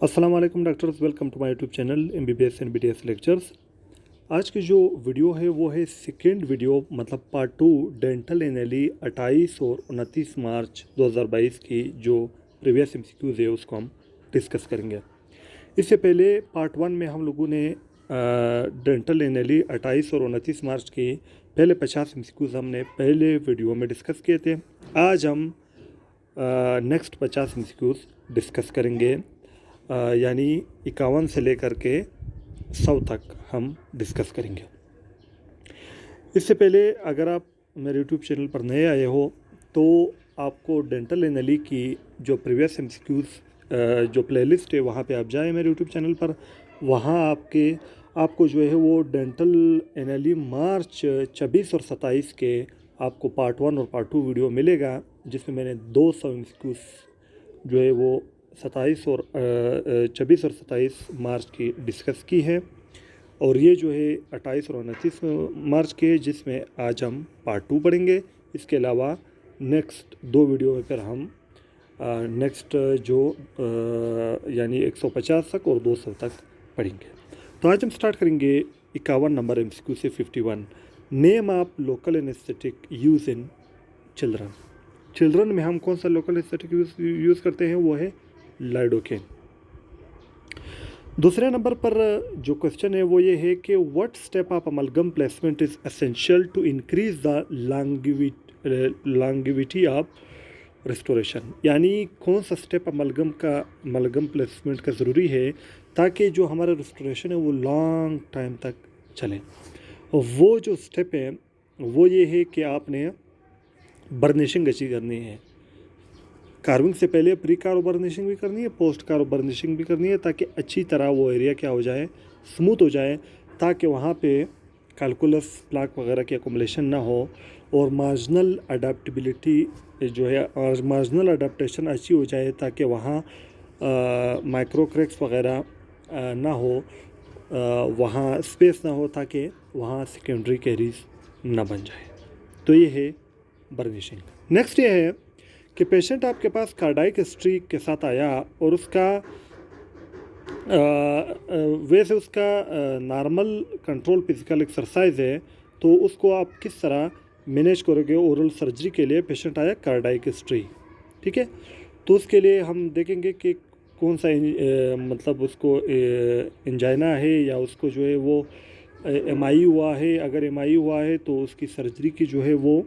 अस्सलाम वालेकुम doctors, welcome to my YouTube channel MBBS and BDS lectures. आज की जो वीडियो है वो है सेकेंड वीडियो, मतलब पार्ट 2 डेंटल एनएलई 28 और 29 मार्च 2022 की जो प्रीवियस MCQs है उसको हम डिस्कस करेंगे। इससे पहले पार्ट 1 में हम लोगों ने डेंटल एनएलई 28 और 29 मार्च की पहले 50 MCQs हमने पहले वीडियो में डिस्कस किए थे। आज हम नेक्स्ट 50 MCQs डिस्कस करेंगे, यानी 51 से लेकर के 100 तक हम डिस्कस करेंगे। इससे पहले अगर आप मेरे यूट्यूब चैनल पर नए आए हो तो आपको डेंटल एनएलई की जो प्रीवियस MCQs जो प्लेलिस्ट है वहाँ पे आप जाएँ मेरे यूट्यूब चैनल पर। वहाँ आपको जो है वो डेंटल एनएलई मार्च 26 और 27 के आपको पार्ट 1 और पार्ट 2 वीडियो मिलेगा, जिसमें मैंने 200 MCQs जो है वो 27 और 26 और 27 मार्च की डिस्कस की है, और ये जो है 28 और 29 मार्च के, जिसमें आज हम पार्ट 2 पढ़ेंगे। इसके अलावा नेक्स्ट 2 वीडियो में फिर हम नेक्स्ट जो यानी 150 तक और 200 तक पढ़ेंगे। तो आज हम स्टार्ट करेंगे 51 नंबर MCQ से 51। Name of local anaesthetic use in children में हम कौन सा लोकल एनेस्थेटिक यूज़ करते हैं, वो है लाइडोकेन। दूसरे नंबर पर जो क्वेश्चन है वो ये है कि what step of amalgam placement is essential to increase the longevity of restoration, यानी कौन सा स्टेप अमलगम प्लेसमेंट का ज़रूरी है ताकि जो हमारा रिस्टोरेशन है वो लॉन्ग टाइम तक चले। और वो जो स्टेप है वो ये है कि आपने बर्निशिंग अच्छी करनी है। कार्विंग से पहले प्री कारो बर्निशिंग भी करनी है, पोस्ट कारो बर्निशिंग भी करनी है, ताकि अच्छी तरह वो एरिया क्या हो जाए, स्मूथ हो जाए, ताकि वहाँ पे कैलकुलस प्लाक वगैरह की एकोमोलेशन ना हो, और मार्जिनल अडेप्टबिलिटी जो है और मार्जिनल अडेप्टेशन अच्छी हो जाए, ताकि वहाँ माइक्रो क्रैक्स वगैरह ना हो, वहाँ स्पेस ना हो, ताकि वहाँ सेकेंडरी कैरीज ना बन जाए। तो ये है बर्निशिंग। नेक्स्ट ये है कि पेशेंट आपके पास कार्डियक हिस्ट्री के साथ आया और उसका वैसे उसका नॉर्मल कंट्रोल फिजिकल एक्सरसाइज है, तो उसको आप किस तरह मैनेज करोगे। ओरल सर्जरी के लिए पेशेंट आया कार्डियक हिस्ट्री, ठीक है, तो उसके लिए हम देखेंगे कि कौन सा मतलब उसको एंजाइना है या उसको जो है वो MI हुआ है। अगर MI हुआ है तो उसकी सर्जरी की जो है वो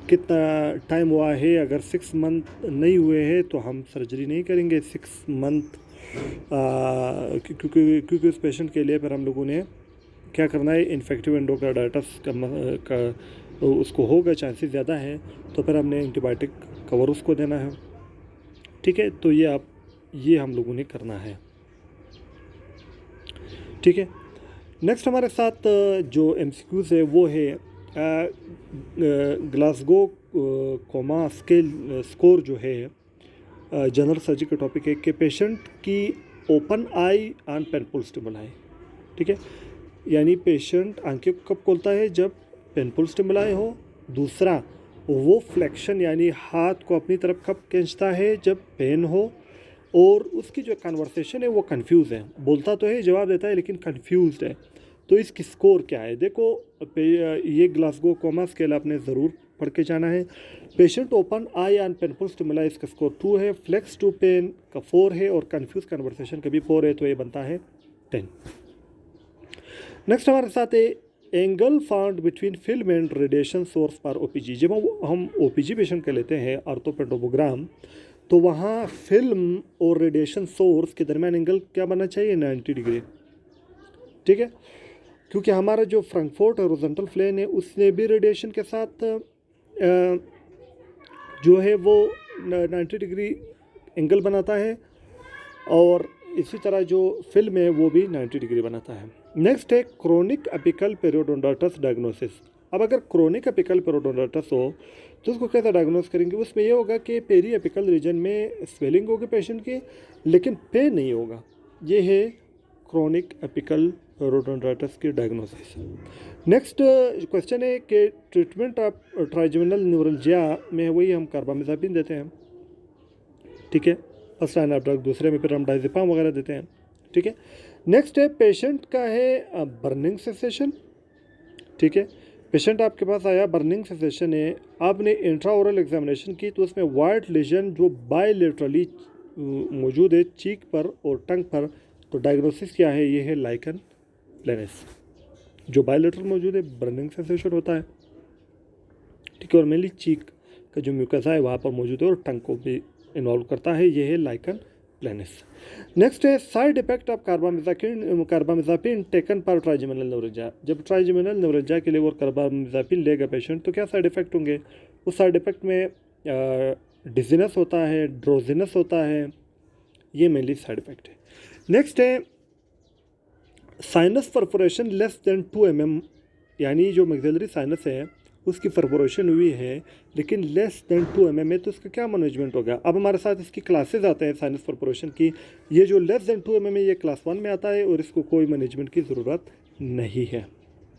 कितना टाइम हुआ है। अगर 6 मंथ नहीं हुए हैं तो हम सर्जरी नहीं करेंगे 6 मंथ, क्योंकि उस पेशेंट के लिए फिर हम लोगों ने क्या करना है, इन्फेक्टिव एंडोकार्डाइटिस का उसको होगा, चांसेस ज़्यादा हैं, तो फिर हमने एंटीबायोटिक कवर उसको देना है, ठीक है। तो ये हम लोगों ने करना है, ठीक है। नेक्स्ट हमारे साथ जो MCQs है वो है ग्लासगो कोमा स्केल स्कोर जो है जनरल सर्जरी का टॉपिक है कि पेशेंट की open I on painful stimuli, ठीक है, यानी पेशेंट आंखें कब खोलता है, जब पेनफुल स्टिमुलाई हो। दूसरा, वो फ्लेक्शन यानी हाथ को अपनी तरफ कब खींचता है, जब पेन हो। और उसकी जो कन्वर्सेशन है वो कंफ्यूज है, बोलता तो है, जवाब देता है, लेकिन कंफ्यूज्ड है। तो इसकी स्कोर क्या है, देखो ये ग्लासगो कोमा स्केल आपने ज़रूर पढ़ के जाना है। Patient open I on painful stimuli, इसका स्कोर 2 है। फ्लेक्स टू पेन का 4 है, और कंफ्यूज कन्वर्सेशन का भी 4 है, तो ये बनता है 10। नेक्स्ट हमारे साथ है angle found between film and radiation source पर OPG। जब हम OPG पेशेंट का लेते हैं ऑर्थोपेडोग्राम, तो वहाँ फिल्म और रेडिएशन सोर्स के दरमियान एंगल क्या बनना चाहिए, 90 डिग्री, ठीक है, क्योंकि हमारा जो फ्रैंकफर्ट हॉरिजॉन्टल प्लेन है उसने भी रेडिएशन के साथ जो है वो 90 डिग्री एंगल बनाता है, और इसी तरह जो फिल्म है वो भी 90 डिग्री बनाता है। नेक्स्ट है क्रोनिक एपिकल पेरियोडोंटाइटिस डायग्नोसिस। अब अगर क्रोनिक एपिकल पेरियोडोंटाइटिस हो तो उसको कैसे डायग्नोस करेंगे, उसमें ये होगा कि पेरी एपिकल रीजन में स्वेलिंग होगी पेशेंट की, लेकिन पेन नहीं होगा। ये है क्रोनिक एपिकल पेरियोडोंटाइटिस की डायग्नोसिस। नेक्स्ट क्वेश्चन है कि ट्रीटमेंट ऑफ ट्राइजेमिनल न्यूरल्जिया में वही हम कार्बामेज़ापिन देते हैं, ठीक है। फर्स्ट लाइन ऑफ ड्रग, दूसरे में फिर हम डायजेपाम वगैरह देते हैं। ठीक है। नेक्स्ट है पेशेंट का है बर्निंग सेंसेशन। ठीक है, पेशेंट आपके पास आया, बर्निंग सेंसेशन है, आपने इंट्राओरल एग्जामिनेशन की तो उसमें वाइट लेजन जो बायलेटरली मौजूद है चीक पर और टंग पर, तो डायग्नोसिस क्या है? ये है लाइकन प्लेनिस। जो बायलेटरल मौजूद है बर्निंग सेंसेशन होता है। ठीक है, और मेनली चीक का जो म्यूकसा है वहाँ पर मौजूद है और टंग को भी इन्वॉल्व करता है। ये है लाइकन प्लेनिस। नेक्स्ट है साइड इफेक्ट ऑफ कार्बामेज़ापिन टेकन पर ट्राइजेमिनल न्यूरेंजा। जब ट्राइजेमिनल न्यूरेंजा के लिए वो कार्बामेज़ापिन लेगा पेशेंट तो क्या साइड इफेक्ट होंगे? उस साइड इफेक्ट में डिजीनेस होता है, ड्रोजिनस होता है, ये मेनली साइड इफेक्ट है। नेक्स्ट है sinus perforation less than 2 mm, यानी जो मैक्सिलरी साइनस है उसकी परफोरेशन हुई है लेकिन लेस देन 2 mm है, तो इसका क्या मैनेजमेंट होगा? अब हमारे साथ इसकी क्लासेस आते हैं साइनस परफोरेशन की। ये जो लेस देन 2 mm है ये क्लास 1 में आता है और इसको कोई मैनेजमेंट की ज़रूरत नहीं है,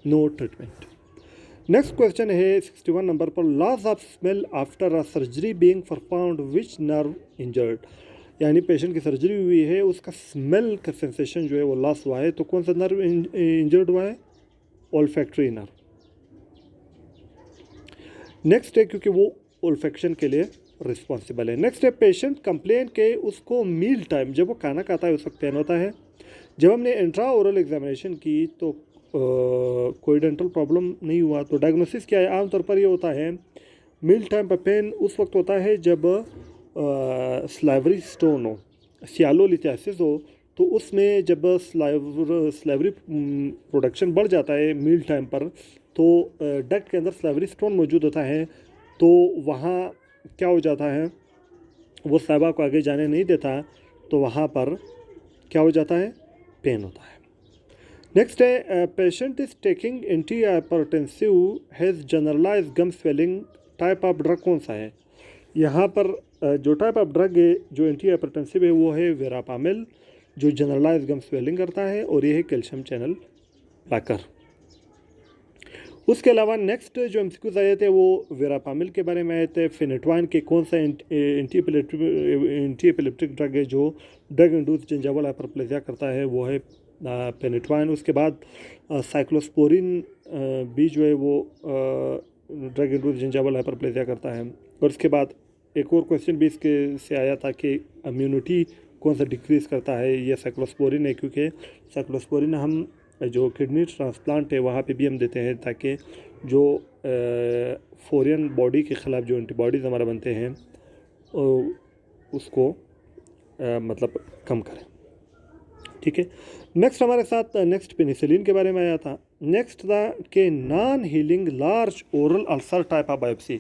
नो ट्रीटमेंट। नेक्स्ट क्वेश्चन है 61 नंबर पर, loss of smell after a surgery being performed which nerve injured. यानी पेशेंट की सर्जरी हुई है, उसका स्मेल का सेंसेशन जो है वो लॉस हुआ है, तो कौन सा नर्व इंजर्ड हुआ है? Olfactory nerve. नेक्स्ट है क्योंकि वो ओल्फेक्शन के लिए रिस्पॉन्सिबल है। नेक्स्ट है पेशेंट कंप्लेन के उसको मील टाइम, जब वो खाना खाता है उस वक्त पेन होता है। जब हमने इंट्रा ओरल एग्जामिनेशन की तो कोई डेंटल प्रॉब्लम नहीं हुआ, तो डायग्नोसिस क्या है? आमतौर पर ये होता है मील टाइम पर पेन उस वक्त होता है जब स्लाइवरी स्टोन हो, सियालोलिथियासिस हो, तो उसमें जब स्लाइवरी प्रोडक्शन बढ़ जाता है मील टाइम पर, तो डक्ट के अंदर स्लाइवरी स्टोन मौजूद होता है, तो वहाँ क्या हो जाता है, वो साहिबा को आगे जाने नहीं देता, तो वहाँ पर क्या हो जाता है? पेन होता है। नेक्स्ट है patient is taking anti hypertensive has generalise gum swelling, type of drug कौन सा है? यहाँ पर जो टाइप ऑफ ड्रग है जो एंटी हाइपरटेंसिव है वो है वेरापामिल, जो जनरलाइज गम स्वेलिंग करता है, और ये है कैल्शियम चैनल ब्लॉकर। उसके अलावा नेक्स्ट जो एमसीक्यूज आए थे वो वेरापामिल के बारे में आए थे, फेनेटवाइन के कौन सा एंटी एपिलेप्टिक ड्रग है जो ड्रग इंड्यूस जिंजावल हाइपरप्लेजिया करता है, वो है फेनेटवाइन। उसके बाद साइक्लोस्पोरिन भी जो है वो ड्रग इंड्यूस जिंजावल हाइपरप्लेजिया करता है। और उसके बाद एक और क्वेश्चन भी इसके से आया था कि इम्यूनिटी कौन सा डिक्रीज़ करता है? ये साइक्लोस्पोरिन है, क्योंकि साइक्लोस्पोरिन हम जो किडनी ट्रांसप्लांट है वहाँ पे भी हम देते हैं ताकि जो फॉरेन बॉडी के ख़िलाफ़ जो एंटीबॉडीज़ हमारा बनते हैं उसको मतलब कम करें। ठीक है। नेक्स्ट हमारे साथ नेक्स्ट पेनिसिलिन के बारे में आया था। नेक्स्ट था कि non healing large oral ulcer type of biopsy,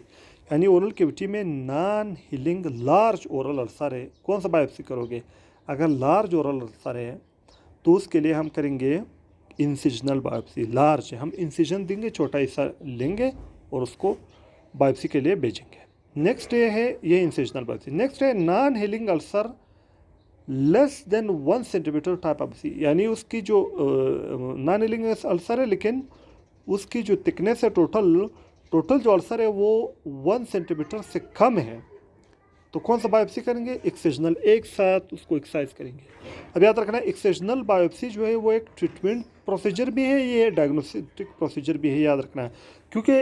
यानी ओरल कैविटी में non healing large oral ulcer है, कौन सा बायोप्सी करोगे? अगर लार्ज ओरल अल्सर है तो उसके लिए हम करेंगे इंसिजनल बायोप्सी। लार्ज है, हम इंसिजन देंगे, छोटा हिस्सा लेंगे और उसको बायोप्सी के लिए भेजेंगे। नेक्स्ट ये है ये इंसिजनल बायोप्सी। नेक्स्ट है non healing ulcer less than 1 centimetre type of C, यानी उसकी जो नॉन हीलिंग अल्सर है लेकिन उसकी जो थिकनेस है टोटल जो अल्सर है वो 1 सेंटीमीटर से कम है, तो कौन सा बायोप्सी करेंगे? एक्सेजनल, एक साथ उसको एक्सरसाइज करेंगे। अब याद रखना एक्सेजनल बायोप्सी जो है वो एक ट्रीटमेंट प्रोसीजर भी है, ये डायग्नोस्टिक प्रोसीजर भी है, याद रखना है। क्योंकि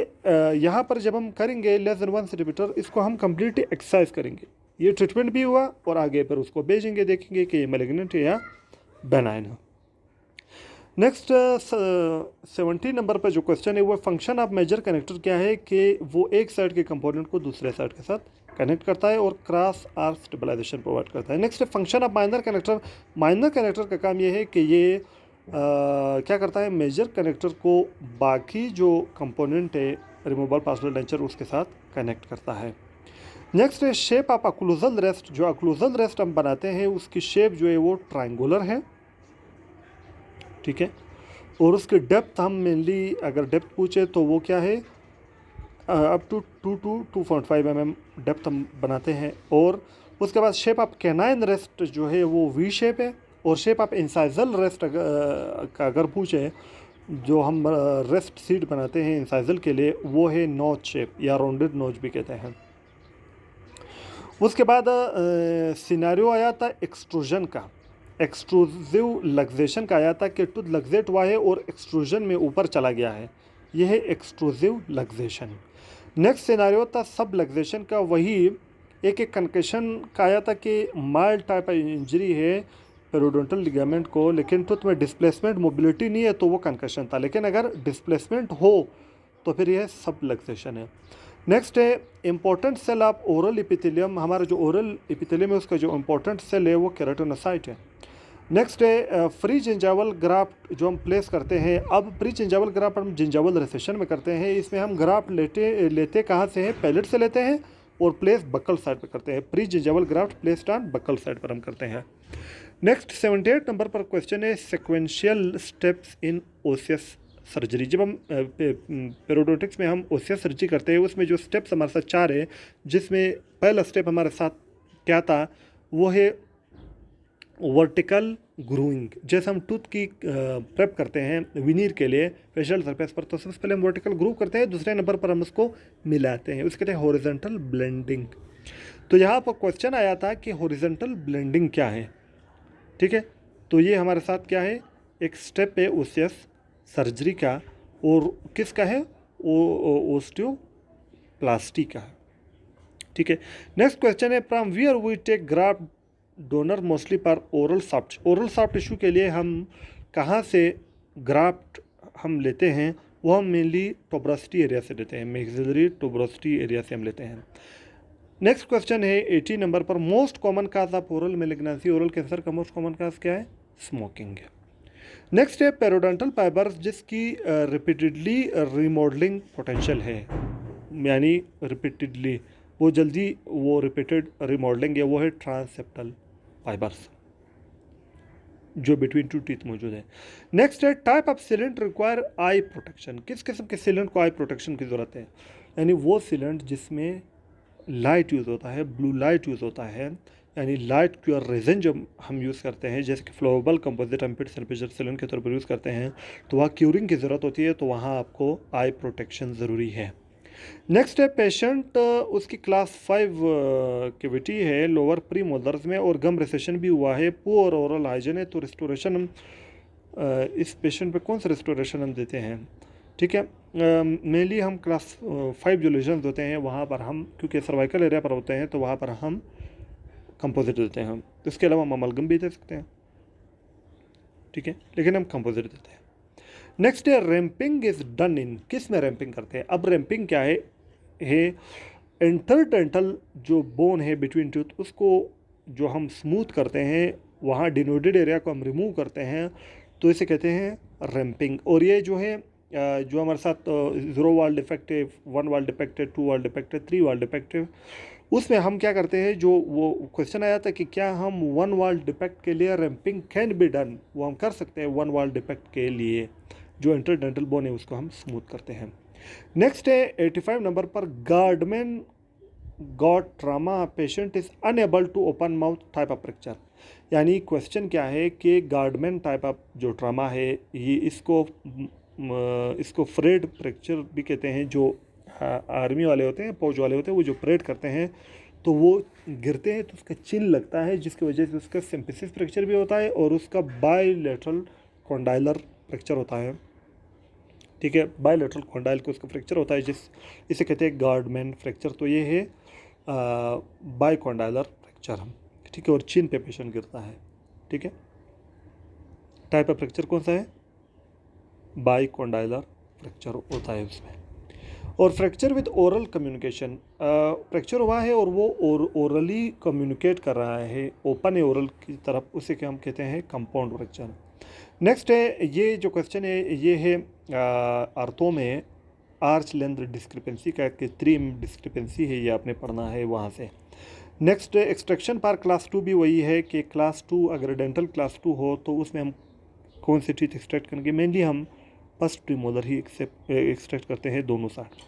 यहाँ पर जब हम करेंगे लेस देन 1 सेंटीमीटर, इसको हम कम्प्लीटली एक्सरसाइज करेंगे, ये ट्रीटमेंट भी हुआ और आगे पर उसको भेजेंगे, देखेंगे कि ये मैलिग्नेंट है या बेनाइन है। नेक्स्ट 70 नंबर पर जो क्वेश्चन है वो फंक्शन ऑफ मेजर कनेक्टर क्या है? कि वो एक साइड के कंपोनेंट को दूसरे साइड के साथ कनेक्ट करता है और क्रॉस आर्क स्टेबलाइजेशन प्रोवाइड करता है। नेक्स्ट है function of minor connector. Minor connector का काम ये है कि ये क्या करता है? मेजर कनेक्टर को बाकी जो कंपोनेंट है रिमूवेबल पार्सनल डेंचर उसके साथ कनेक्ट करता है। नेक्स्ट है शेप ऑफ अक्लूजल रेस्ट। जो अक्लूजल रेस्ट हम बनाते हैं उसकी शेप जो है वो ट्रायंगुलर है, ठीक है। और उसकी डेप्थ हम मेनली अगर डेप्थ पूछे तो वो क्या है? Up to 2 to 2.5 mm depth हम बनाते हैं। और उसके बाद शेप ऑफ कैनाइन रेस्ट जो है वो वी शेप है। और शेप ऑफ इंसाइजल रेस्ट अगर पूछे जो हम रेस्ट सीट बनाते हैं इंसाइजल के लिए वो है नोच शेप या राउंडेड नोच भी कहते हैं। उसके बाद सिनेरियो आया था एक्सट्रूजन का, एक्सट्रूसिव लग्जेशन का आया था कि टूथ लग्जेट हुआ है और एक्सट्रूजन में ऊपर चला गया है, यह है एक्सट्रूसिव लग्जेशन। नेक्स्ट सिनेरियो था सब लग्जेशन का, वही एक कंकशन का आया था कि माइल्ड टाइप इंजरी है पेरोडोंटल लिगामेंट को, लेकिन टूथ में डिस्प्लेसमेंट मोबिलिटी नहीं है तो वो कंकशन था, लेकिन अगर डिस्प्लेसमेंट हो तो फिर यह सब लग्जेशन है। नेक्स्ट है important cell of oral epithelium, हमारा जो ओरल एपिथेलियम है उसका जो इंपॉर्टेंट सेल है वो केराटिनोसाइट है। नेक्स्ट है फ्री जिंजावल ग्राफ्ट जो हम प्लेस करते हैं। अब प्री जिंजावल ग्राफ्ट हम जिंजावल रिसेशन में करते हैं, इसमें हम ग्राफ्ट लेते कहाँ से हैं, पैलेट से लेते हैं और प्लेस बक्कल साइड पर करते हैं। Pre gingival graft placed on buccal side पर हम करते हैं। नेक्स्ट 78 नंबर पर क्वेश्चन है sequential steps in osseous surgery. जब हम पेरोडोंटिक्स में हम ओसियस सर्जरी करते हैं उसमें जो स्टेप्स हमारे साथ 4 है, जिसमें पहला स्टेप हमारे साथ क्या था, वो है वर्टिकल ग्रूइंग। जैसे हम टूथ की प्रेप करते हैं विनीर के लिए फेशियल सरफेस पर, तो सबसे पहले हम वर्टिकल ग्रूव करते हैं, दूसरे नंबर पर हम उसको मिलाते हैं, उसके कहते हैं हॉरिजॉन्टल ब्लेंडिंग। तो यहाँ पर क्वेश्चन आया था कि हॉरिजॉन्टल ब्लेंडिंग क्या है, ठीक है। तो ये हमारे साथ क्या है, एक स्टेप है ओसियस सर्जरी का, और किसका है, ओस्टियोप्लास्टी का, ठीक है। नेक्स्ट क्वेश्चन है from where we take graft donor mostly पर oral soft. Oral soft tissue के लिए हम कहाँ से ग्राफ्ट हम लेते हैं, वो हम मेनली टोब्रोसिटी एरिया से लेते हैं, मैक्सिलरी टोब्रोसिटी एरिया से हम लेते हैं। नेक्स्ट क्वेश्चन है 80 नंबर पर most common cause of oral malignancy. Oral cancer का मोस्ट कॉमन काज क्या है, स्मोकिंग है। नेक्स्ट है पेरोडोंटल फाइबर्स जिसकी रिपीटेडली रिमॉडलिंग पोटेंशियल है, यानी रिपीटेडली वो जल्दी वो रिपीटेड रिमॉडलिंग है, वो है ट्रांससेप्टल फाइबर्स जो बिटवीन टू टीथ मौजूद है। नेक्स्ट है type of silent require I protection. किस किस्म के सिलेंट को आई प्रोटेक्शन की ज़रूरत है, यानी वो सिलेंट जिसमें लाइट यूज़ होता है, ब्लू लाइट यूज़ होता है, यानी लाइट क्योर रेजन जो हम यूज़ करते हैं, जैसे कि फ्लोवेबल कंपोजिट एम्पिड सल्फेचर सिलेंट के तौर पर यूज़ करते हैं, तो वहाँ क्यूरिंग की ज़रूरत होती है, तो वहाँ आपको आई प्रोटेक्शन ज़रूरी है। नेक्स्ट है पेशेंट उसकी क्लास 5 कैविटी है लोअर प्री मोलर्स में और गम रिसेशन भी हुआ है, पुअर ओरल हाइजीन है, तो रिस्टोरेशन हम इस पेशेंट पे कौन सा रिस्टोरेशन हम देते हैं, ठीक है। मेनली हम क्लास 5 जो लीजन्स होते हैं वहाँ पर हम, क्योंकि सर्वाइकल एरिया पर होते हैं, तो वहाँ पर हम कंपोजिट देते हैं। इसके अलावा हम अमलगम भी दे सकते हैं, ठीक है, लेकिन हम कंपोजिट देते हैं। नेक्स्ट है रैम्पिंग इज डन इन, किस में रैम्पिंग करते हैं। अब रैम्पिंग क्या है इंटरडेंटल जो बोन है बिटवीन टूथ, उसको जो हम स्मूथ करते हैं, वहाँ डिनोडेड एरिया को हम रिमूव करते हैं, तो इसे कहते हैं रैम्पिंग। और ये जो है जो हमारे साथ 0 वाल डिफेक्ट है, 1 वाल डिफेक्ट है, 2 वाल डिफेक्ट है, 3 वाल डिफेक्ट है, उसमें हम क्या करते हैं, जो वो क्वेश्चन आया था कि क्या हम 1 वाल डिफेक्ट के लिए रैम्पिंग कैन बी डन, वो हम कर सकते हैं 1 वाल डिफेक्ट के लिए, जो इंटरडेंटल बोन है उसको हम स्मूथ करते हैं। नेक्स्ट है 85 नंबर पर Guardsman got trauma patient is unable to open mouth type of fracture. यानी क्वेश्चन क्या है कि गार्डमैन टाइप ऑफ जो ट्रामा है, ये इसको फ्रेड फ्रैक्चर भी कहते हैं। जो आर्मी वाले होते हैं, फौज वाले होते हैं, वो जो परेड करते हैं तो वो गिरते हैं तो उसका चिन्ह लगता है, जिसकी वजह से उसका सिंपेसिस फ्रैक्चर भी होता है और उसका बायलैटरल कॉन्डाइलर फ्रैक्चर होता है, ठीक है। बायलैटरल कॉन्डाइल को उसका फ्रैक्चर होता है, इसे कहते हैं गार्डमैन फ्रैक्चर। तो ये है बायकॉन्डाइलर फ्रैक्चर, ठीक है, और चिन पे पेशेंट गिरता है, ठीक है। टाइप ऑफ फ्रैक्चर कौन सा है, बायकॉन्डाइलर फ्रैक्चर होता है उसमें। और fracture with oral communication, fracture हुआ है और वो ओरली कम्युनिकेट कर रहा है, ओपन है ओरल की तरफ, उसे क्या हम कहते हैं कंपाउंड फ्रैक्चर। नेक्स्ट है ये जो क्वेश्चन है, ये है अर्थों में आर्च लेंथ डिस्क्रिपेंसी का, कि 3 डिस्क्रिपेंसी है, ये आपने पढ़ना है वहाँ से। नेक्स्ट एक्सट्रैक्शन पर क्लास 2 भी वही है कि क्लास 2 अगर डेंटल क्लास 2 हो तो उसमें हम कौन सी टीथ एक्सट्रैक्ट करेंगे, मेनली हम फर्स्ट प्रीमोलर ही एक्सट्रैक्ट करते हैं दोनों साइड,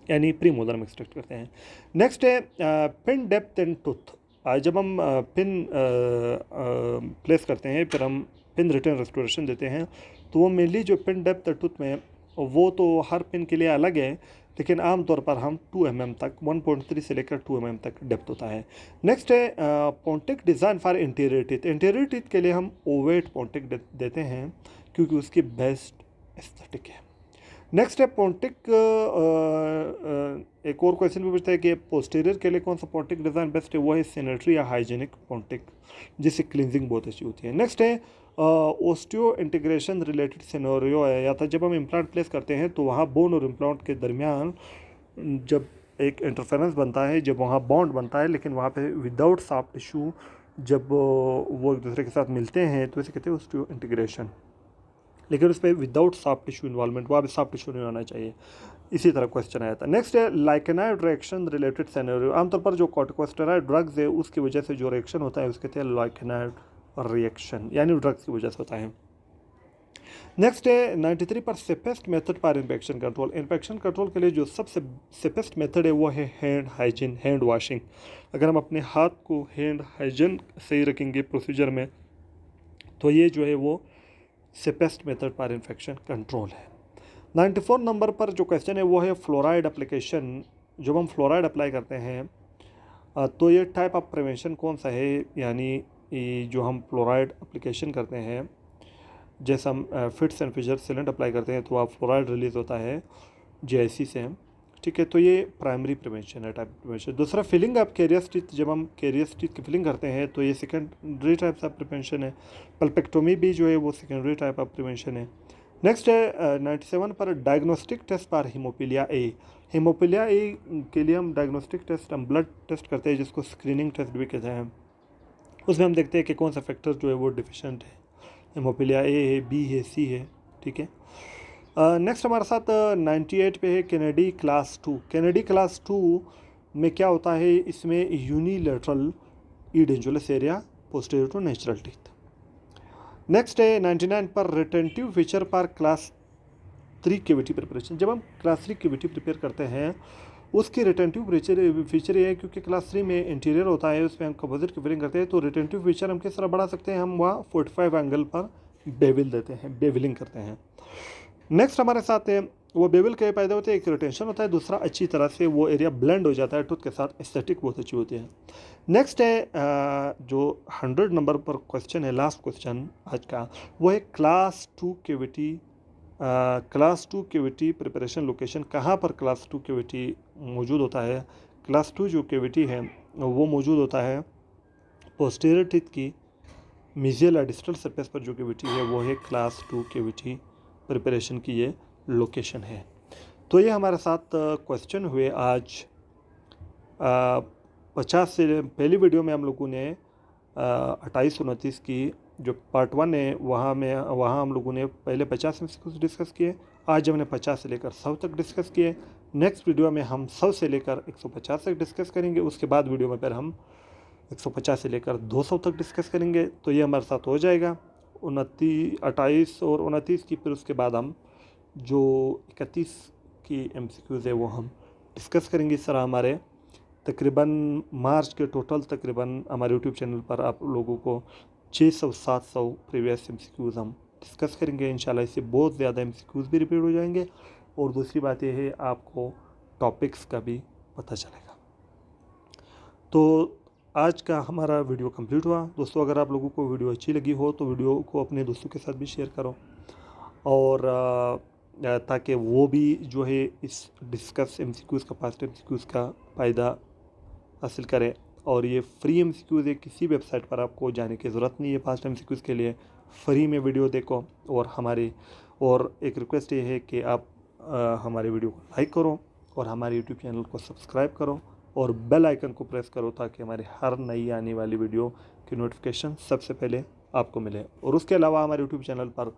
यानी प्रीमोलर में एक्सट्रैक्ट करते हैं। नेक्स्ट है पिन डेप्थ एंड टूथ। जब हम पिन प्लेस करते हैं, फिर हम पिन रिटर्न रेस्टोरेशन देते हैं, तो वो मेनली जो पिन डेप्थ टूथ में, वो तो हर पिन के लिए अलग है, लेकिन आमतौर पर हम 2 mm तक 1.3 से लेकर 2 mm तक डेप्थ होता है। नेक्स्ट है Pontic design for interior teeth. Interior teeth के लिए हम ओवेट पोंटिक देते हैं क्योंकि उसकी बेस्ट एस्थेटिक है। नेक्स्ट है पोंटिक, एक और क्वेश्चन भी पूछता है कि पोस्टीरियर के लिए कौन सा पोंटिक डिज़ाइन बेस्ट है। वो है सैनिटरी या हाइजीनिक पोंटिक, जिससे क्लिनजिंग बहुत अच्छी होती है। नेक्स्ट है ओस्टियो इंटीग्रेशन रिलेटेड सिनेरियो है, या था जब हम इम्प्लांट प्लेस करते हैं तो वहाँ बोन और इम्प्लांट के दरमियान जब एक इंटरफेरेंस बनता है, जब वहाँ बॉन्ड बनता है, लेकिन वहाँ पे विदाउट सॉफ्ट टिश्यू जब वो एक दूसरे के साथ मिलते हैं तो इसे कहते हैं ओस्टियो इंटीग्रेशन। लेकिन उस पर विदाउट सॉफ्ट टिश्यू इन्वॉल्वमेंट, वहाँ पे सॉफ्ट टिश्यू नहीं होना चाहिए। इसी तरह क्वेश्चन आया था। नेक्स्ट है लाइकेनाइड रिएक्शन रिलेटेड सिनेरियो। आमतौर पर जो कॉर्टिकोस्टेरॉइड ड्रग्स है उसकी वजह से जो रिएक्शन होता है उसके कहते हैं लाइकेनाइड रिएक्शन, यानी ड्रग्स की वजह से होता है। नेक्स्ट है 93 पर safest method for infection control. Infection control के लिए जो सबसे सेफेस्ट मेथड है वो है हैंड हाइजीन, हैंड वॉशिंग। अगर हम अपने हाथ को हैंड हाइजीन सही रखेंगे प्रोसीजर में तो ये जो है वो safest method for infection control है। 94 नंबर पर जो क्वेश्चन है वो है फ्लोराइड एप्लीकेशन। जब हम फ्लोराइड अप्लाई करते हैं तो ये टाइप ऑफ प्रिवेंशन कौन सा है, यानी जो हम फ्लोराइड एप्लीकेशन करते हैं, जैसे हम pits and fissure sealant apply करते हैं तो आप फ्लोराइड रिलीज होता है जीआईसी से, ठीक है। तो ये प्राइमरी प्रिवेंशन है, टाइप प्रिवेंशन। दूसरा फिलिंग ऑफ कैरियस टीथ, जब हम कैरियस टीथ की फिलिंग करते हैं तो ये सेकेंडरी टाइप्स ऑफ प्रिवेंशन है। पल्पेक्टोमी भी जो है वो सेकेंडरी टाइप ऑफ प्रिवेंशन है। नेक्स्ट है 97 पर diagnostic test for haemophilia A. Haemophilia A के लिए हम डायग्नोस्टिक टेस्ट, हम ब्लड टेस्ट करते हैं जिसको स्क्रीनिंग टेस्ट भी कहते हैं। उसमें हम देखते हैं कि कौन सा फैक्टर जो है वो डिफिशेंट है, हीमोफीलिया ए है, बी है, सी है, ठीक है। नेक्स्ट हमारे साथ 98 पे है कैनेडी क्लास 2। कैनेडी क्लास 2 में क्या होता है, इसमें unilateral edentulous area posterior to natural teeth. Next है 99 पर रिटेंटिव फीचर पर क्लास 3 कैविटी प्रिपरेशन। जब हम क्लास 3 कैविटी प्रिपेयर करते हैं उसकी रिटेंटिव फीचर ये है क्योंकि क्लास 3 में इंटीरियर होता है, उसमें हम कंपोजिट की फिलिंग करते हैं, तो रिटेंटिव फीचर हम किस तरह बढ़ा सकते हैं, हम वहाँ 45 एंगल पर बेविल देते हैं, बेविलिंग करते हैं। नेक्स्ट हमारे साथ है वो बेविल के फायदे होते हैं, एक रिटेंशन होता है, दूसरा अच्छी तरह से वो एरिया ब्लेंड हो जाता है टूथ के साथ, एस्थेटिक बहुत अच्छी होती है। नेक्स्ट है जो 100 नंबर पर क्वेश्चन है, लास्ट क्वेश्चन आज का, वो है class 2 cavity. Class 2 cavity preparation location कहाँ पर क्लास 2 कैविटी मौजूद होता है। क्लास 2 जो कैविटी है वो मौजूद होता है पोस्टीरियर टीथ की मीजियल या डिस्टल सरफेस पर जो कैविटी है वो है क्लास 2 कैविटी प्रिपरेशन की ये लोकेशन है। तो ये हमारे साथ क्वेश्चन हुए आज। 50 से पहली वीडियो में हम लोगों ने 28-29 की जो पार्ट 1 है वहाँ हम लोगों ने पहले 50 में से कुछ डिस्कस किए। आज हमने 50 से लेकर 100 तक डिस्कस किए। नेक्स्ट वीडियो में हम 100 से लेकर 150 तक डिस्कस करेंगे। उसके बाद वीडियो में फिर हम 150 से लेकर 200 तक डिस्कस करेंगे। तो ये हमारे साथ हो जाएगा 28 और 29 की। फिर उसके बाद हम जो 31 की MCQs है वो हम डिस्कस करेंगे। इस तरह हमारे तकरीबन मार्च के टोटल तकरीबन हमारे यूट्यूब चैनल पर आप लोगों को 600-700 प्रीवियस MCQs हम डिस्कस करेंगे इंशाल्लाह। इससे बहुत ज़्यादा MCQs भी रिपीट हो जाएंगे और दूसरी बात यह है आपको टॉपिक्स का भी पता चलेगा। तो आज का हमारा वीडियो कंप्लीट हुआ। दोस्तों अगर आप लोगों को वीडियो अच्छी लगी हो तो वीडियो को अपने दोस्तों के साथ भी शेयर करो और ताकि वो भी जो है इस डिस्कस MCQs का, पास्ट MCQs का फ़ायदा हासिल करें। और ये फ्री MCQs है, किसी वेबसाइट पर आपको जाने की ज़रूरत नहीं है पास्ट MCQs के लिए। फ्री में वीडियो देखो और एक रिक्वेस्ट ये है कि आप हमारे वीडियो को लाइक करो और हमारे यूट्यूब चैनल को सब्सक्राइब करो और बेल आइकन को प्रेस करो ताकि हमारे हर नई आने वाली वीडियो की नोटिफिकेशन सबसे पहले आपको मिले। और उसके अलावा हमारे यूट्यूब चैनल पर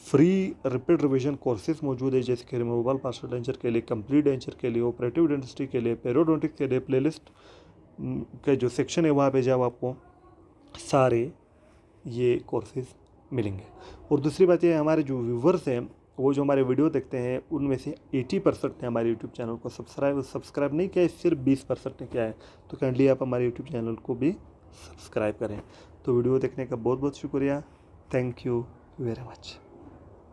फ्री रिपीट रिवीजन कोर्सेज मौजूद है, जैसे कि रिमूवेबल पार्शियल डेंचर के लिए, कंप्लीट डेंचर के लिए, ऑपरेटिव डेंटिस्ट्री के लिए, पेरियोडोंटिक्स के लिए। प्लेलिस्ट के जो सेक्शन है वहाँ पे जाओ, आपको सारे ये कोर्सेज मिलेंगे। और दूसरी बात ये हमारे जो व्यूवर्स हैं वो जो हमारे वीडियो देखते हैं उनमें से 80% ने हमारे यूट्यूब चैनल को सब्सक्राइब नहीं किया है, सिर्फ 20% ने किया है। तो काइंडली आप हमारे यूट्यूब चैनल को भी सब्सक्राइब करें। तो वीडियो देखने का बहुत बहुत शुक्रिया। Thank you very much.